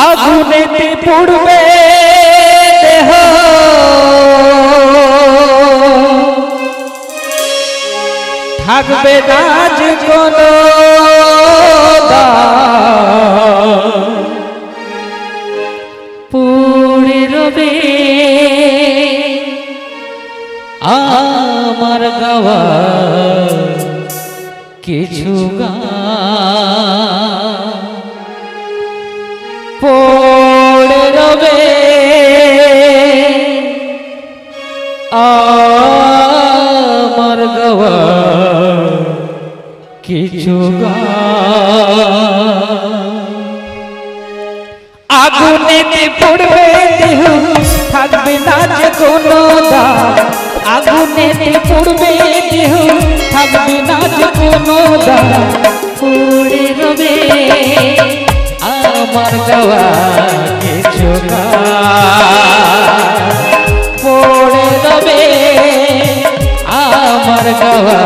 আগুনেতে পড়বে দেহ থাকবে না যে কোনো পড়ে রবে আমার গাওয়া কিছু গান পড়ে রবে আমার গাওয়া কিছু আগুনেতে পড়বে দেহ থাকবে না যে কোনো দাগ আগুনেতে পড়বে দেহ থাকবে না যে কোনো দাগ পড়ে রবে আমার গাওয়া কিছু গান পড়ে রবে আমার গাওয়া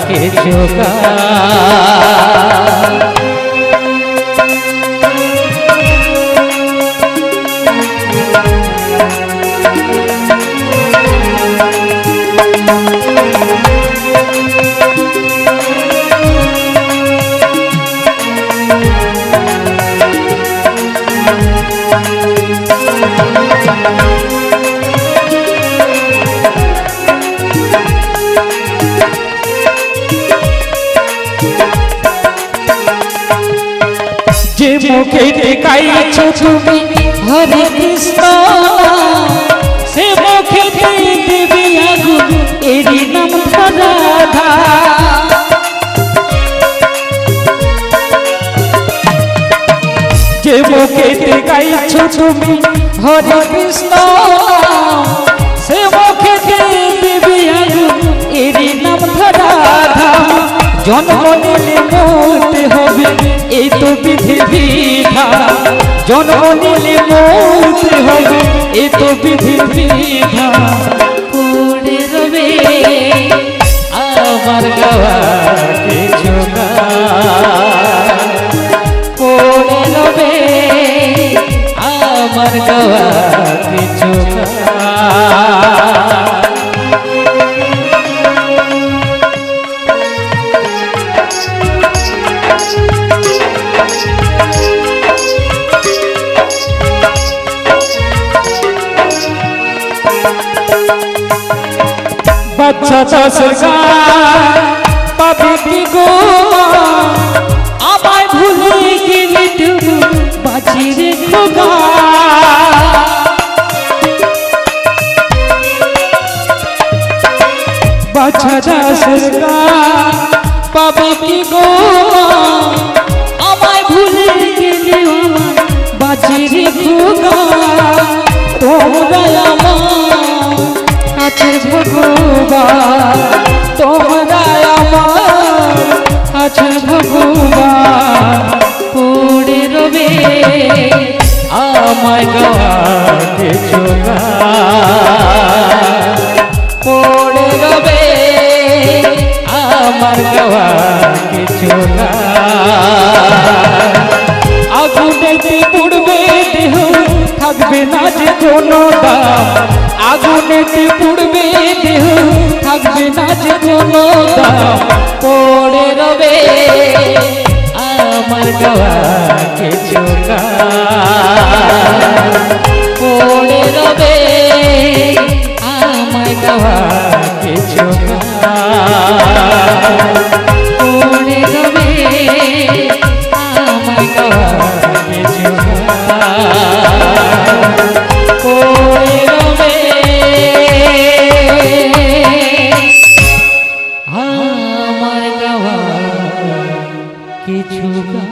কিছু গান যে মুখে দেখাইছো তুমি হরে কৃষ্ণ সে মুখে দেবী আগুন এরই নাম রাধা যে মুখে দেখাইছো তুমি হরে কৃষ্ণ সে মুখে দেবী আগুন এরই নাম রাধা জন্ম নিলে মরতে হবে এই তো বিধি বিধান জন্ম নিলে মরতে হবে এই তো বিধি বিধান পড়ে রবে আমার গাওয়া কিছু গান পড়ে রবে আমার গাওয়া কিছু গান বাচ্চা চাষের পাবি কি গো আমায় ভুলে গেলে তুমি বাঁচি রেখো গা বাচ্চা চাষের পাবি কি গো আমায় ভুলে গেলে বাঁচি রেখো গা তোমরা আমার আছেন ভগবান তোমরা আমার আছেন ভগবান পড়ে রবে আমায় গাওয়া কিছু গান পড়ে রবে আমার গাওয়া কিছু গান আগুনেতে পড়বে দেহ থাকবে না যে কোনো দাম আগুনেতে পড়বে দেহ থাকবে না যে কোনো দাম পড়ে রবে আমার গাওয়া কিছু গান পড়ে রবে আমার গাওয়া কিছু গান পড়ে রবে আমার গাওয়া কিছু গান পড়ে রবে আমার গাওয়া কিছু গান।